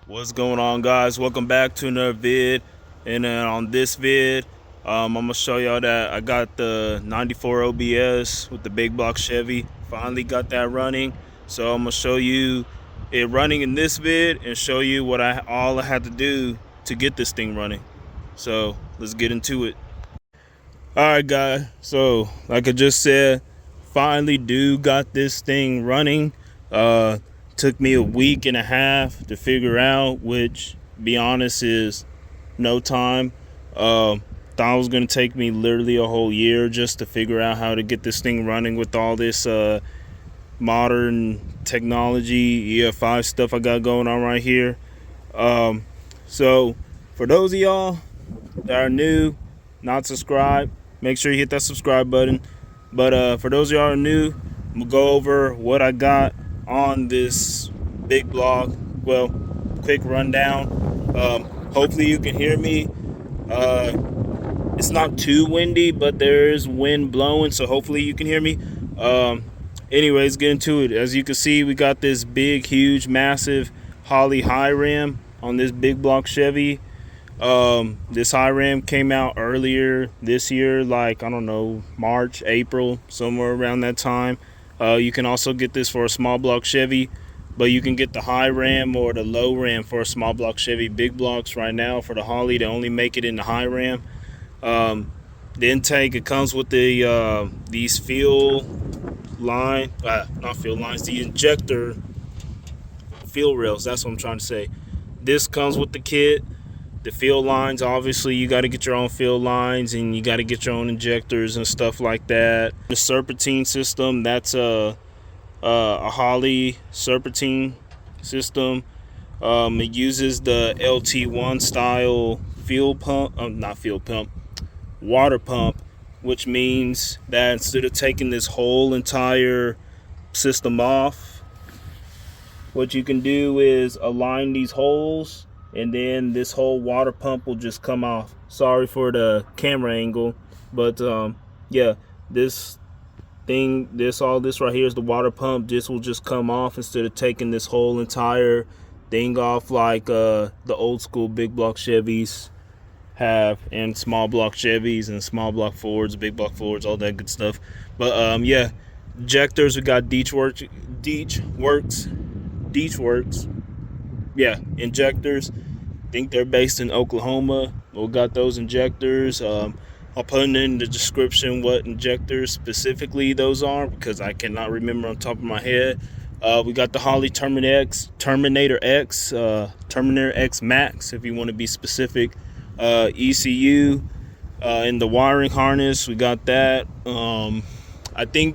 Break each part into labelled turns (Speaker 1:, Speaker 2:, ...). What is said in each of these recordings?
Speaker 1: What's going on, guys? Welcome back to another vid. And on this vid, I'm gonna show y'all that I got the 94 OBS with the big block Chevy. Finally got that running, so I'm gonna show you it running in this vid and show you what all I had to do to get this thing running. So let's get into it. All right, guys, so like I just said, finally got this thing running. Took me a week and a half to figure out, which, be honest, is no time. Thought it was gonna take me literally a whole year just to figure out how to get this thing running with all this modern technology EF5 stuff I got going on right here. So for those of y'all that are new, not subscribed, make sure you hit that subscribe button. But for those of y'all who are new, I'm gonna go over what I got on this big block. Well, quick rundown. Hopefully you can hear me. It's not too windy, but there's wind blowing, so hopefully you can hear me. Anyways, get into it. As you can see, we got this big, huge, massive Holley high ram on this big block Chevy. This high ram came out earlier this year, like, I don't know, March, April, somewhere around that time. You can also get this for a small block Chevy, but you can get the high ram or the low ram for a small block Chevy. Big blocks right now for the Holley, they only make it in the high ram. The intake, it comes with the these fuel line, not fuel lines, the injector fuel rails. That's what I'm trying to say. This comes with the kit. The fuel lines, obviously you got to get your own fuel lines and you got to get your own injectors and stuff like that. The serpentine system, that's a Holley serpentine system. It uses the LT1 style fuel pump, water pump, which means that instead of taking this whole entire system off, what you can do is align these holes, and then this whole water pump will just come off. Sorry for the camera angle, but yeah, all this right here is the water pump. This will just come off instead of taking this whole entire thing off like the old school big block Chevys have, and small block Chevys and small block Fords, big block Fords, all that good stuff. But yeah, injectors, we got Deechworks. Yeah, injectors. I think they're based in Oklahoma. We got those injectors. I'll put in the description what injectors specifically those are, because I cannot remember on top of my head. We got the Holley Terminator X Max, if you want to be specific. ECU in the wiring harness, we got that. I think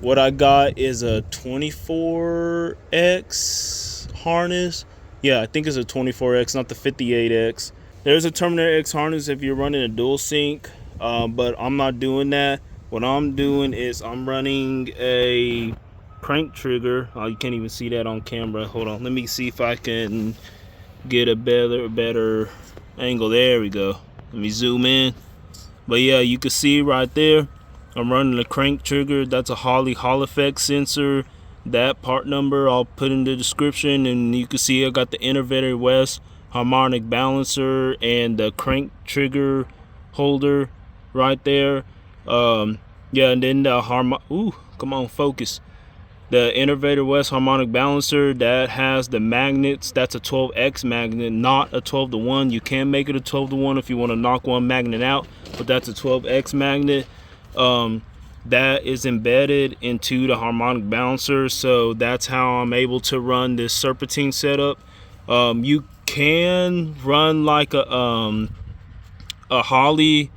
Speaker 1: what I got is a 24X harness. Yeah, I think it's a 24X, not the 58X. There's a Terminator X harness if you're running a dual sync, but I'm not doing that. What I'm doing is I'm running a crank trigger. Oh, you can't even see that on camera. Hold on, let me see if I can get a better angle. There we go. Let me zoom in. But yeah, you can see right there, I'm running a crank trigger. That's a Holley Hall effect sensor. That part number I'll put in the description, and you can see I got the Innovator West harmonic balancer and the crank trigger holder right there. Yeah, and then the come on, focus. The Innovator West harmonic balancer that has the magnets. That's a 12X magnet, not a 12-to-1. You can make it a 12-to-1 if you want to knock one magnet out, but that's a 12X magnet. That is embedded into the harmonic balancer, so that's how I'm able to run this serpentine setup. You can run like a Holley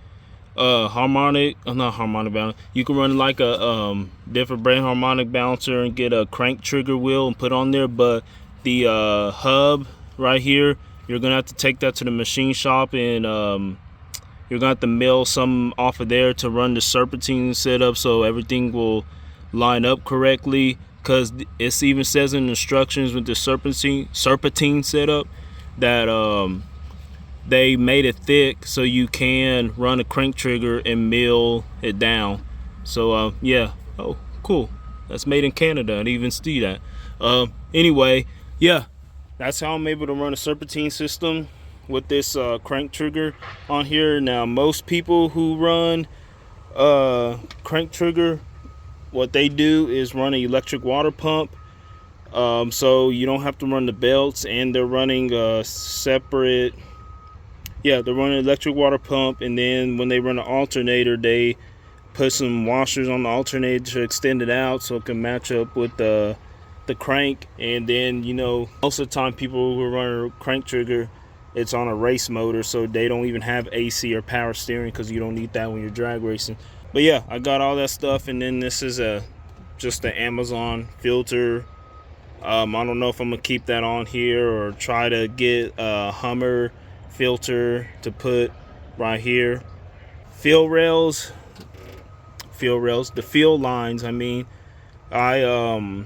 Speaker 1: not harmonic balancer. You can run like a different brand harmonic balancer and get a crank trigger wheel and put on there, but the hub right here, you're gonna have to take that to the machine shop, and you're gonna have to mill some off of there to run the serpentine setup so everything will line up correctly, because it even says in the instructions with the serpentine setup that they made it thick so you can run a crank trigger and mill it down. So yeah, oh cool, that's made in Canada. I didn't even see that. Anyway, yeah, that's how I'm able to run a serpentine system with this crank trigger on here. Now most people who run crank trigger, what they do is run an electric water pump, so you don't have to run the belts, and they're running a separate, they're running an electric water pump, and then when they run an alternator, they put some washers on the alternator to extend it out so it can match up with the crank. And then, you know, most of the time people who run a crank trigger, it's on a race motor, so they don't even have AC or power steering because you don't need that when you're drag racing. But yeah, I got all that stuff. And then this is just an Amazon filter. I don't know if I'm gonna keep that on here or try to get a Hummer filter to put right here. The fill lines, I mean, I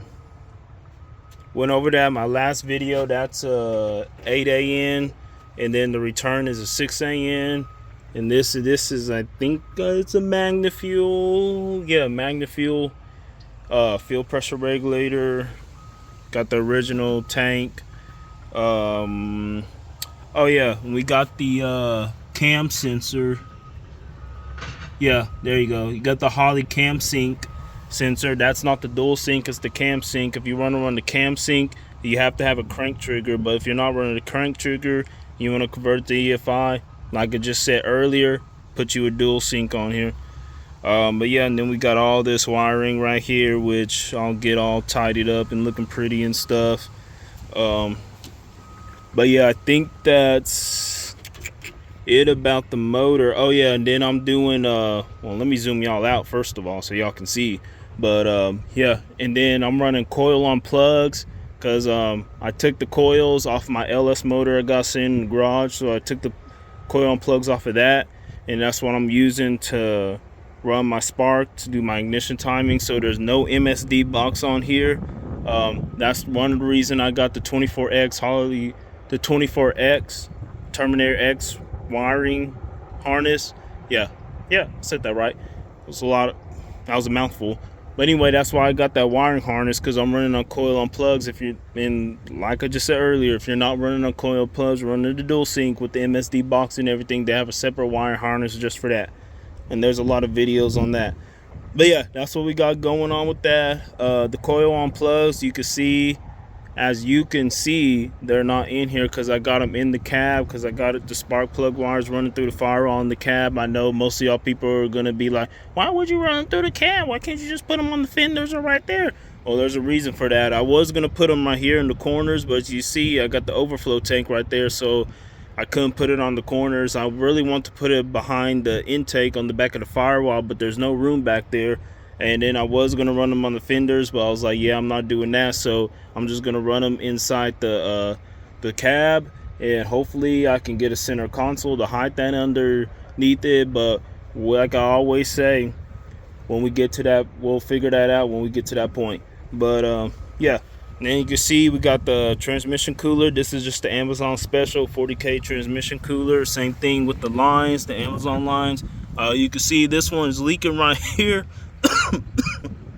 Speaker 1: went over that in my last video. That's 8 AN, and then the return is a 6 AN. And this is I think it's a MagnaFuel. Yeah, MagnaFuel fuel pressure regulator. Got the original tank. Oh yeah, we got the cam sensor. Yeah, there you go. You got the Holley cam sync sensor. That's not the dual sync, it's the cam sync. If you want to run the cam sync, you have to have a crank trigger. But if you're not running the crank trigger, you want to convert it to EFI, like I just said earlier, put you a dual sync on here. But yeah, and then we got all this wiring right here, which I'll get all tidied up and looking pretty and stuff. But yeah, I think that's it about the motor. Oh yeah, and then I'm doing well, let me zoom y'all out first of all so y'all can see. But yeah, and then I'm running coil on plugs because I took the coils off my LS motor I got sitting in the garage, so I took the coil on plugs off of that, and that's what I'm using to run my spark to do my ignition timing. So there's no MSD box on here. That's one of the reason I got the 24X Holley, the 24X Terminator X wiring harness. Yeah, I said that right. It was that was a mouthful. But anyway, that's why I got that wiring harness, because I'm running on coil on plugs. If you're in, like I just said earlier, if you're not running on coil plugs, running the dual sync with the MSD box and everything, they have a separate wiring harness just for that. And there's a lot of videos on that. But yeah, that's what we got going on with that. The coil on plugs, as you can see, they're not in here because I got them in the cab, because I got the spark plug wires running through the firewall in the cab. I know most of y'all people are going to be like, why would you run them through the cab? Why can't you just put them on the fenders or right there? Well, there's a reason for that. I was going to put them right here in the corners, but you see I got the overflow tank right there, so I couldn't put it on the corners. I really want to put it behind the intake on the back of the firewall, but there's no room back there. And then I was going to run them on the fenders, but I was like, yeah, I'm not doing that. So I'm just going to run them inside the cab, and hopefully I can get a center console to hide that underneath it. But like I always say, when we get to that, we'll figure that out when we get to that point. But yeah, and then you can see we got the transmission cooler. This is just the Amazon special 40K transmission cooler. Same thing with the lines, the Amazon lines. You can see this one's leaking right here.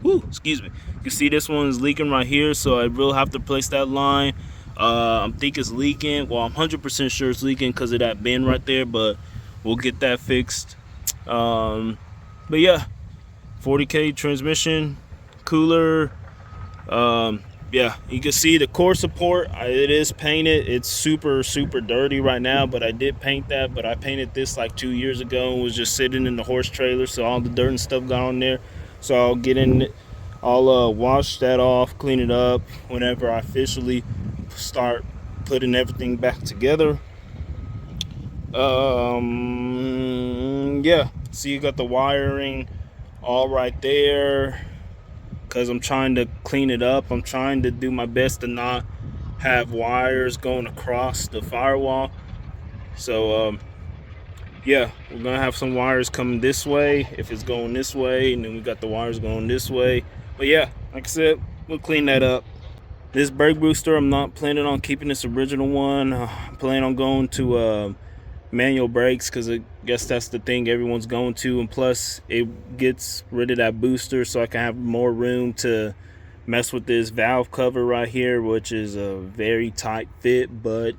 Speaker 1: Woo, excuse me. You can see this one is leaking right here, so I will have to place that line. I think it's leaking. Well, I'm 100% sure it's leaking because of that bend right there, but we'll get that fixed. But yeah, 40K transmission cooler. Yeah, you can see the core support. It is painted. It's super dirty right now, but I did paint that. But I painted this like 2 years ago and was just sitting in the horse trailer, so all the dirt and stuff got on there. So I'll get in, I'll wash that off, clean it up whenever I officially start putting everything back together. Yeah, see, you got the wiring all right there, because I'm trying to clean it up. I'm trying to do my best to not have wires going across the firewall. So yeah, we're gonna have some wires coming this way if it's going this way, and then we got the wires going this way. But yeah, like I said, we'll clean that up. This brake booster, I'm not planning on keeping this original one. I'm planning on going to manual brakes, because I guess that's the thing everyone's going to, and plus it gets rid of that booster, so I can have more room to mess with this valve cover right here, which is a very tight fit, but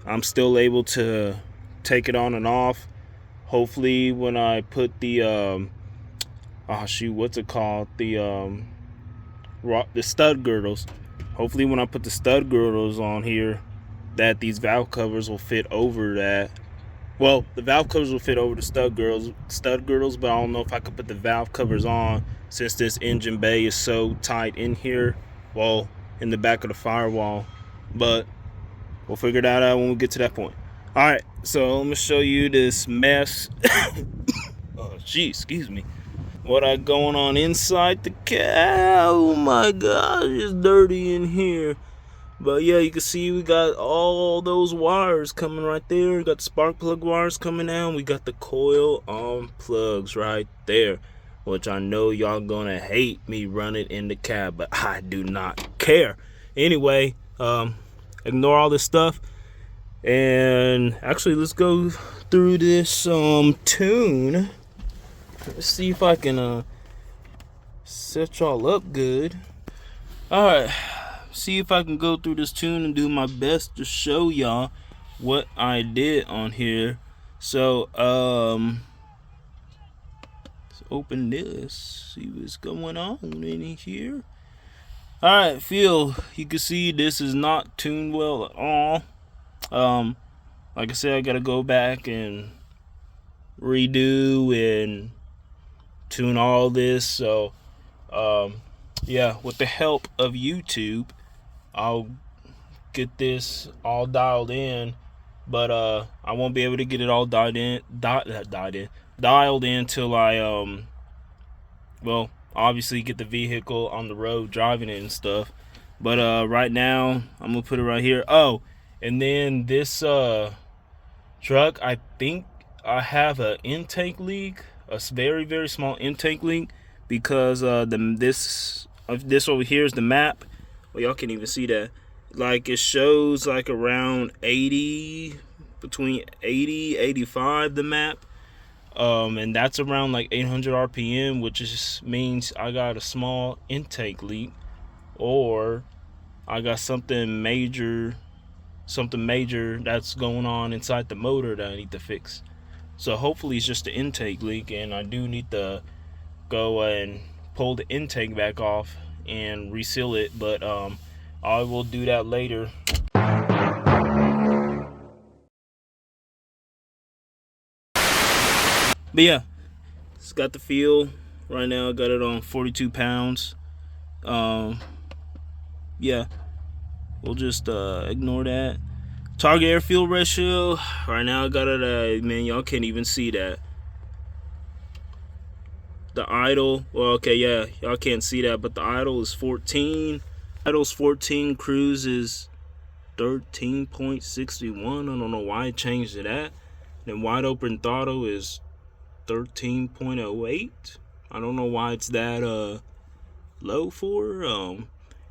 Speaker 1: I'm still able to take it on and off. Hopefully when I put the what's it called, the stud girdles, hopefully when I put the stud girdles on here, that these valve covers will fit over that. Well, the valve covers will fit over the stud girdles, but I don't know if I could put the valve covers on since this engine bay is so tight in here, well, in the back of the firewall. But we'll figure that out when we get to that point. All right, so let me show you this mess. Oh, geez, excuse me. What I going on inside the cab? Oh my gosh, it's dirty in here. But yeah, you can see we got all those wires coming right there. We got the spark plug wires coming down. We got the coil on plugs right there, which I know y'all gonna hate me running in the cab, but I do not care. Anyway, ignore all this stuff. And actually, let's go through this tune. Let's see if I can set y'all up good. All right. See if I can go through this tune and do my best to show y'all what I did on here. So let's open this, see what's going on in here. Alright, you can see this is not tuned well at all. Like I said, I gotta go back and redo and tune all this. So yeah, with the help of YouTube, I'll get this all dialed in, but I won't be able to get it all dialed in till I well, obviously get the vehicle on the road driving it and stuff. But right now I'm gonna put it right here. Oh, and then this truck, I think I have an intake leak, a very, very small intake leak, because this over here is the map. Well, y'all can't even see that. Like, it shows like around 80, between 80, 85, the map. And that's around like 800 RPM, which just means I got a small intake leak, or I got something major that's going on inside the motor that I need to fix. So hopefully it's just the intake leak, and I do need to go and pull the intake back off and reseal it, but I will do that later. But yeah, it's got the feel right now. I got it on 42 pounds. Yeah, we'll just ignore that. Target air fuel ratio right now, I got it at, man, y'all can't even see that. The idle, well, okay, yeah, y'all can't see that, but the idle is 14. Idle's 14, cruise is 13.61. I don't know why I changed to that. Then wide open throttle is 13.08. I don't know why it's that low for.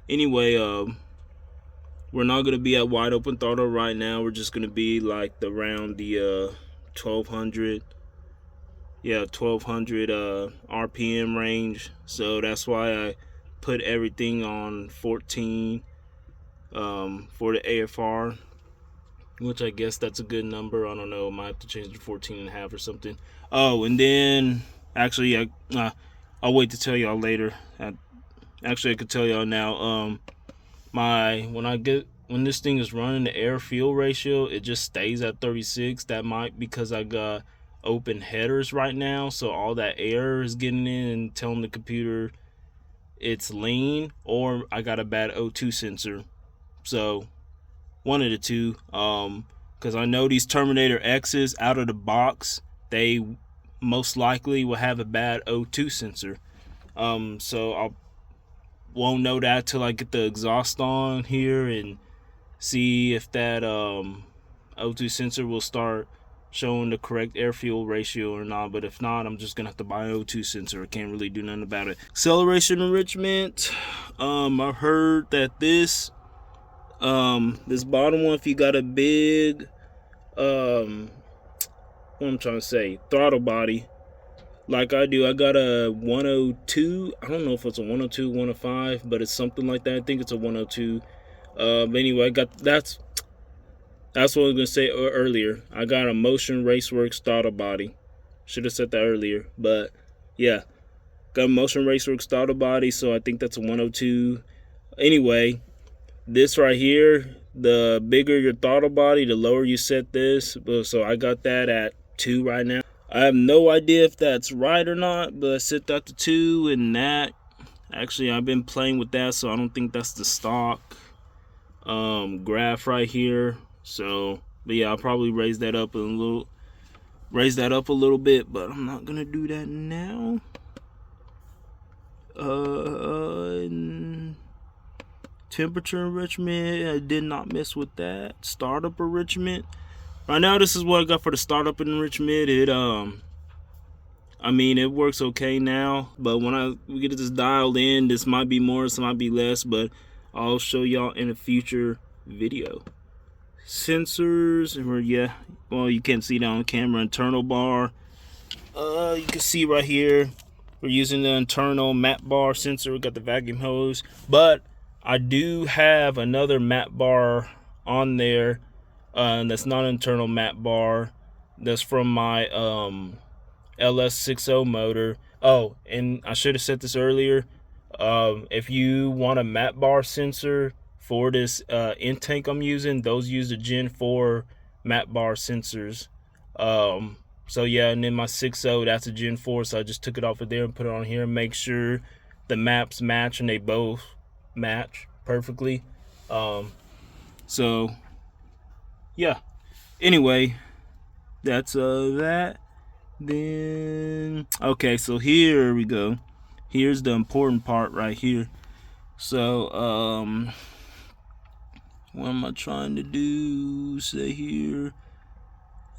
Speaker 1: Anyway, we're not gonna be at wide open throttle right now. We're just gonna be like around the 1200. Yeah, 1200 RPM range. So that's why I put everything on 14 for the AFR, which I guess that's a good number. I don't know, I might have to change to 14.5 or something. Oh, and then actually I'll wait to tell y'all later. Actually, I could tell y'all now. When this thing is running, the air fuel ratio, it just stays at 36. That might because I got open headers right now, so all that air is getting in and telling the computer it's lean, or I got a bad O2 sensor. So one of the two, because I know these Terminator X's out of the box, they most likely will have a bad O2 sensor. So I won't know that till I get the exhaust on here and see if that O2 sensor will start showing the correct air fuel ratio or not. But if not, I'm just gonna have to buy an O2 sensor. I can't really do nothing about it. Acceleration enrichment, I've heard that this bottom one, if you got a big what I'm trying to say, throttle body, like I do. I got a 102. I don't know if it's a 102, 105, but it's something like that. I think it's a 102. But anyway, I got that's what I was gonna say earlier. I got a Motion Raceworks throttle body. Should have said that earlier, but yeah, got a Motion Raceworks throttle body. So I think that's a 102. Anyway, this right here, the bigger your throttle body, the lower you set this. So I got that at 2 right now. I have no idea if that's right or not, but I set that to 2, and that actually I've been playing with that, so I don't think that's the stock graph right here. So, but yeah, I'll probably raise that up a little bit, but I'm not gonna do that now. Temperature enrichment, I did not mess with that. Startup enrichment. Right now, this is what I got for the startup enrichment. It I mean, it works okay now, but when we get this dialed in, this might be more, this might be less, but I'll show y'all in a future video. Sensors, or yeah, well, you can't see that on camera. Internal bar, you can see right here, we're using the internal map bar sensor. We got the vacuum hose, but I do have another map bar on there, that's not an internal map bar. That's from my LS60 motor. Oh, and I should have said this earlier. If you want a map bar sensor for this intake I'm using, those use the Gen 4 map bar sensors. So yeah, and then my 6.0, that's a Gen 4, so I just took it off of there and put it on here and make sure the maps match, and they both match perfectly. So yeah, anyway, that's that. Then okay, so here we go. Here's the important part right here. So what am I trying to do? Say here.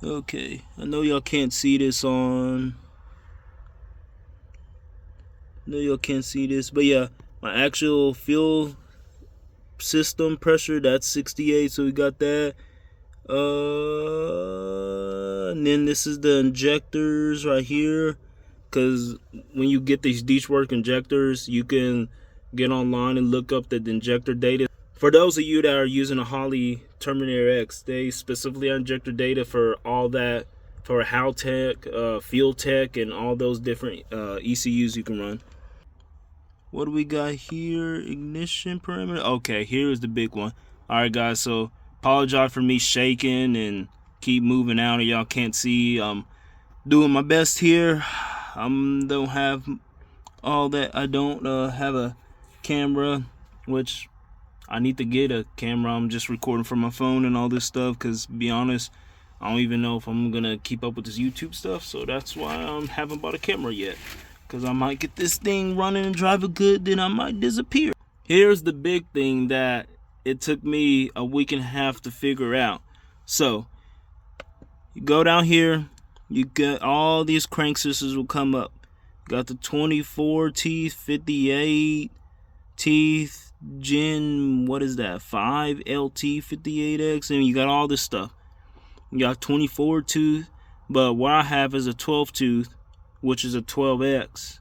Speaker 1: Okay, I know y'all can't see this on. No, y'all can't see this, but yeah, my actual fuel system pressure, that's 68, so we got that. And then this is the injectors right here, because when you get these Deech Work injectors, you can get online and look up the injector data. For those of you that are using a Holley Terminator X, they specifically have injector data for all that, for How Tech, Fuel Tech, and all those different ECUs you can run. What do we got here? Ignition parameter. Okay, here's the big one. All right, guys, so apologize for me shaking and keep moving out, and y'all can't see. I'm doing my best here. Don't have all that. I don't have a camera, which I need to get a camera. I'm just recording from my phone and all this stuff, because to be honest, I don't even know if I'm gonna keep up with this YouTube stuff, so that's why I haven't bought a camera yet, because I might get this thing running and driving good, then I might disappear. Here's the big thing that it took me a week and a half to figure out. So you go down here, you get all these crank scissors will come up. You got the 24 teeth, 58 teeth, Gen, what is that, 5 LT 58X, and you got all this stuff. You got 24 tooth, but what I have is a 12 tooth, which is a 12X.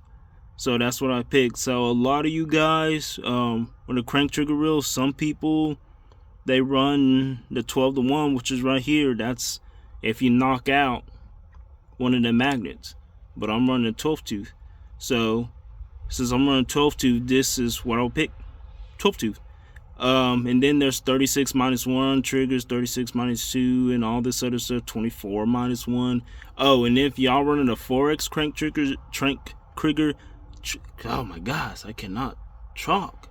Speaker 1: So that's what I picked. So a lot of you guys, on the crank trigger reel, some people, they run the 12-to-1, which is right here. That's if you knock out one of the magnets. But I'm running a 12 tooth. So since I'm running 12 tooth, this is what I'll pick. 12 tooth. And then there's 36 minus 1 triggers, 36 minus 2, and all this other stuff. 24 minus 1. Oh, and if y'all running a 4X crank trigger, oh my gosh, I cannot talk.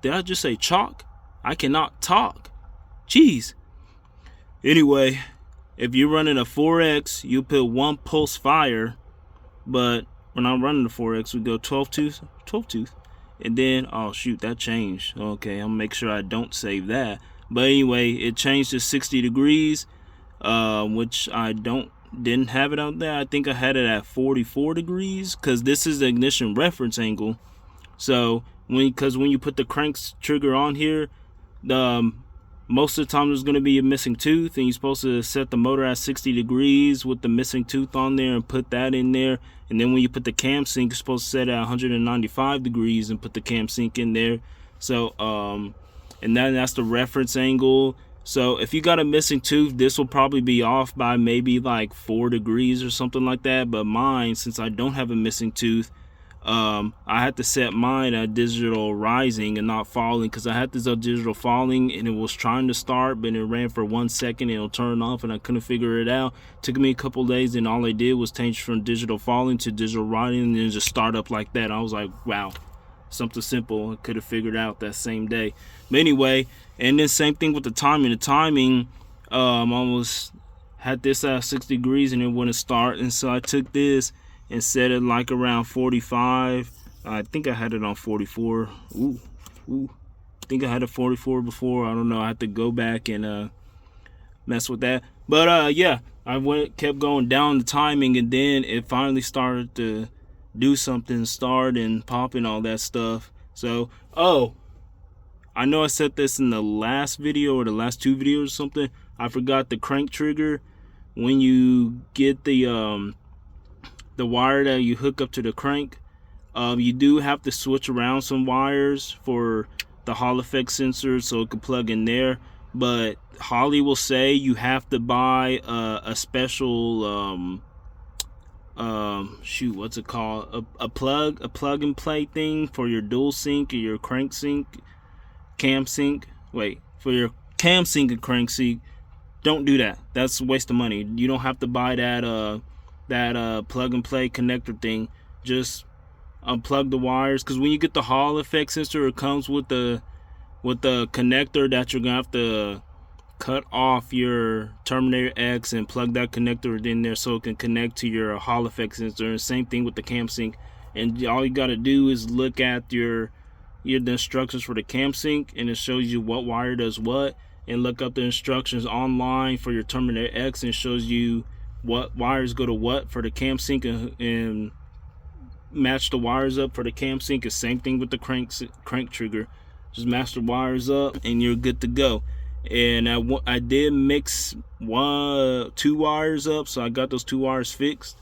Speaker 1: Did I just say chalk? I cannot talk. Jeez. Anyway, if you're running a 4X, you put 1 pulse fire, but when I'm running the 4X, we go 12 tooth, 12 tooth. And then, oh shoot, that changed. Okay, I'll make sure I don't save that. But anyway, it changed to 60 degrees, which I didn't have it out there. I think I had it at 44 degrees, because this is the ignition reference angle. So when you put the crank trigger on here, most of the time there's going to be a missing tooth, and you're supposed to set the motor at 60 degrees with the missing tooth on there and put that in there. And then when you put the cam sync, you're supposed to set at 195 degrees and put the cam sync in there. So and then that's the reference angle. So if you got a missing tooth, this will probably be off by maybe like 4 degrees or something like that. But mine, since I don't have a missing tooth, I had to set mine at digital rising and not falling, because I had this digital falling and it was trying to start, but it ran for 1 second and it'll turn off, and I couldn't figure it out. Took me a couple days, and all I did was change from digital falling to digital rising, and then just start up like that. I was like, wow, something simple. I could have figured out that same day. But anyway, and then same thing with the timing. The timing, almost had this at 60 degrees and it wouldn't start, and so I took this and set it like around 45. I think I had it on 44. Ooh. I think I had a 44 before. I don't know. I had to go back and mess with that. But yeah, I kept going down the timing, and then it finally started to do something, start and pop and all that stuff. So, I know I said this in the last video or the last 2 videos or something. I forgot the crank trigger. When you get the wire that you hook up to the crank, you do have to switch around some wires for the Hall effect sensor so it can plug in there. But Holley will say you have to buy a special shoot, what's it called, a plug and play thing for your dual sync or your crank sync, cam sync. Wait, for your cam sync and crank sync. Don't do that. That's a waste of money. You don't have to buy that plug and play connector thing. Just unplug the wires, because when you get the Hall effect sensor, it comes with the connector that you're gonna have to cut off your Terminator X and plug that connector in there so it can connect to your Hall effect sensor. And same thing with the cam sync. And all you got to do is look at the instructions for the cam sync, and it shows you what wire does what, and look up the instructions online for your Terminator X, and it shows you what wires go to what for the cam sync, and match the wires up for the cam sync. And same thing with the crank trigger. Just match the wires up and you're good to go. And I did mix 2 wires up, so I got those 2 wires fixed.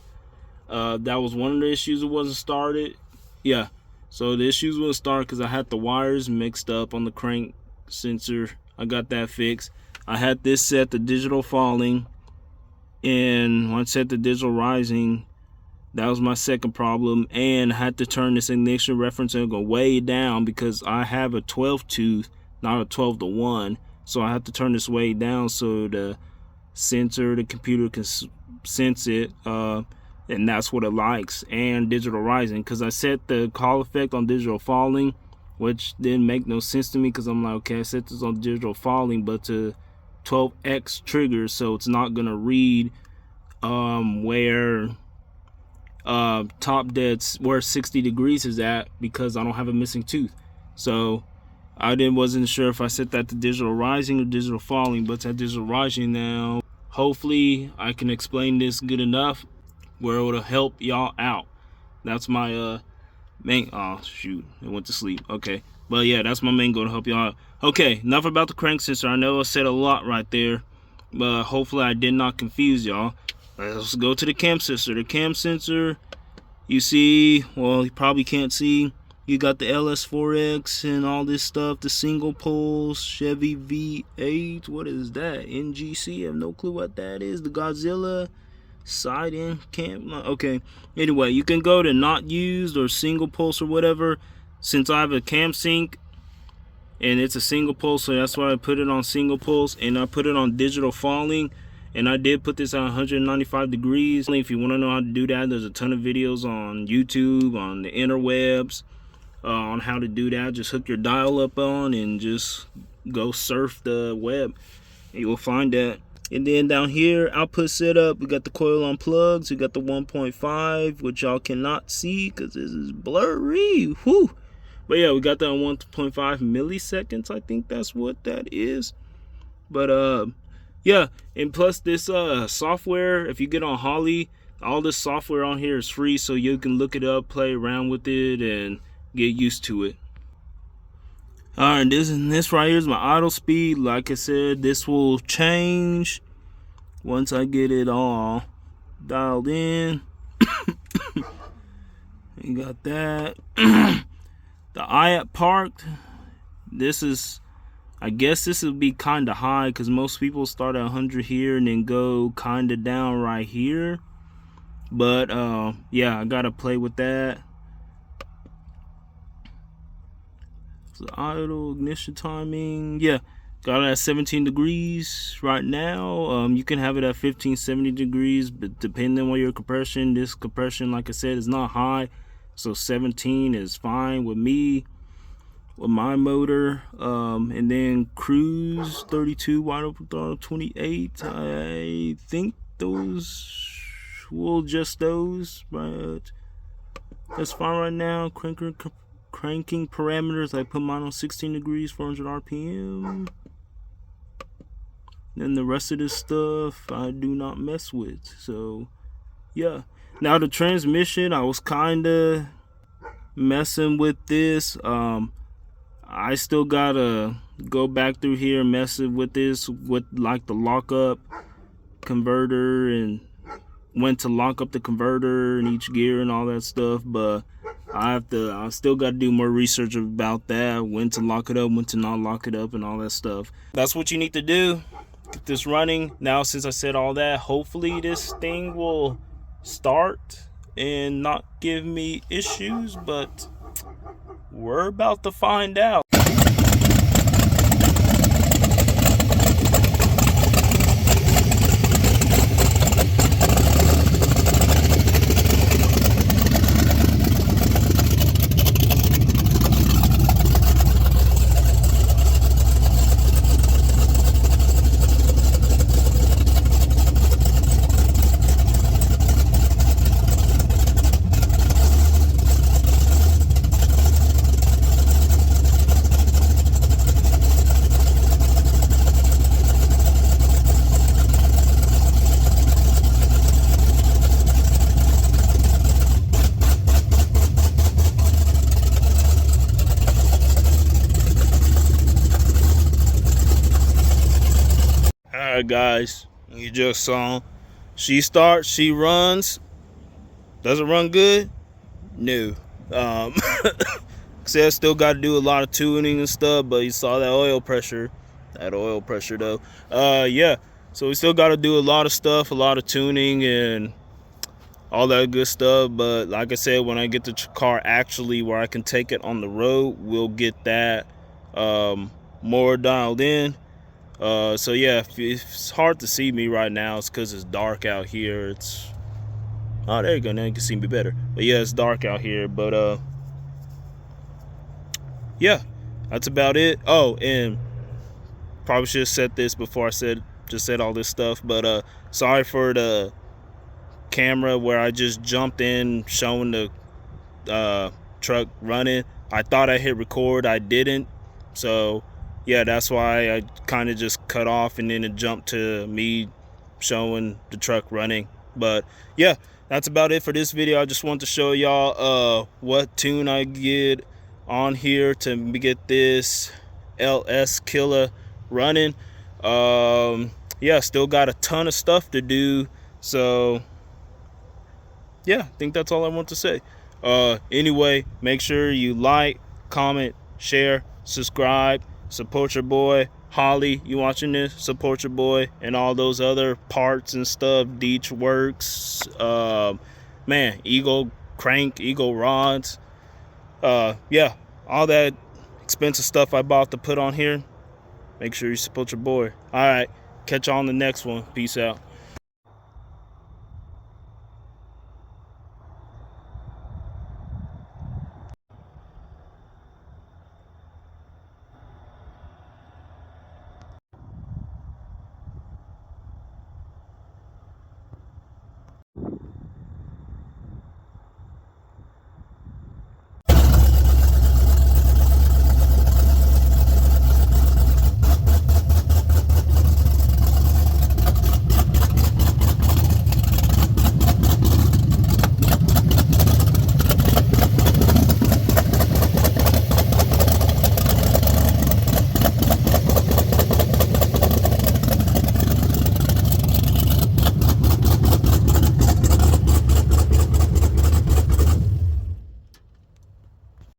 Speaker 1: That was one of the issues. It wasn't started. Yeah, so the issues wouldn't start because I had the wires mixed up on the crank sensor. I got that fixed. I had this set to digital falling, and when I set the digital rising, that was my second problem. And I had to turn this ignition reference angle way down because I have a 12 tooth, not a 12-to-1. So I have to turn this way down so the sensor, the computer can sense it, and that's what it likes. And digital rising, because I set the call effect on digital falling, which didn't make no sense to me, because I'm like, okay, I set this on digital falling, but to 12x trigger, so it's not gonna read where top dead's where 60 degrees is at, because I don't have a missing tooth. So I wasn't sure if I set that to digital rising or digital falling, but it's at digital rising now. Hopefully I can explain this good enough where it'll help y'all out. That's my main, oh shoot, it went to sleep. Okay, but yeah, that's my main goal, to help y'all out. Okay, enough about the crank sensor. I know I said a lot right there, but hopefully I did not confuse y'all. Let's go to the cam sensor. The cam sensor, you see, well, you probably can't see, you got the LS4X and all this stuff, the single poles, Chevy V8, what is that? NGC, I have no clue what that is. The Godzilla side in cam, okay. Anyway, you can go to not used or single pulse or whatever. Since I have a cam sync and it's a single pulse, so that's why I put it on single pulse, and I put it on digital falling. And I did put this at 195 degrees. If you want to know how to do that, there's a ton of videos on YouTube, on the interwebs, on how to do that. Just hook your dial up on and just go surf the web, and you will find that. And then down here, output setup, we got the coil on plugs. We got the 1.5, which y'all cannot see because this is blurry. Whew. But yeah, we got that 1.5 milliseconds. I think that's what that is. But yeah, and plus this software, if you get on Holley, all this software on here is free, so you can look it up, play around with it, and get used to it. All right, this right here is my idle speed. Like I said, this will change once I get it all dialed in. You got that. The IAP parked. This is, I guess this would be kind of high because most people start at 100 here and then go kind of down right here. But yeah, I gotta play with that. So idle ignition timing, yeah, got it at 17 degrees right now. You can have it at 15, 70 degrees, but depending on your compression, this compression, like I said, is not high, so 17 is fine with me, with my motor. And then cruise 32, wide open throttle 28. I think those will adjust those, but that's fine right now. Cranking parameters, I put mine on 16 degrees, 400 RPM. Then the rest of this stuff I do not mess with. So yeah. Now the transmission, I was kinda messing with this. I still gotta go back through here and mess with this with like the lockup converter and when to lock up the converter in each gear and all that stuff, but I still got to do more research about that, when to lock it up, when to not lock it up, and all that stuff. That's what you need to do. Get this running. Now, since I said all that, hopefully this thing will start and not give me issues, but we're about to find out. Alright guys, you just saw she starts, she runs. Does it run good? No. Said still got to do a lot of tuning and stuff, but you saw that oil pressure. That oil pressure though. Yeah. So we still got to do a lot of stuff, a lot of tuning and all that good stuff. But like I said, when I get the car actually where I can take it on the road, we'll get that more dialed in. So yeah, if it's hard to see me right now, it's because it's dark out here. It's, oh, there you go, now you can see me better. But yeah, it's dark out here. But yeah, that's about it. Oh, and probably should have said this before I said all this stuff, but sorry for the camera where I just jumped in showing the truck running. I thought I hit record, I didn't. So yeah, that's why I kind of just cut off and then it jumped to me showing the truck running. But yeah, that's about it for this video. I just want to show y'all what tune I get on here to get this LS Killer running. Yeah, still got a ton of stuff to do. So yeah, I think that's all I want to say. Anyway, make sure you like, comment, share, subscribe. Support your boy Holley. You watching this? Support your boy and all those other parts and stuff. Deech Works, man, Eagle crank, Eagle rods. Yeah, all that expensive stuff I bought to put on here. Make sure you support your boy. All right, catch you on the next one. Peace out.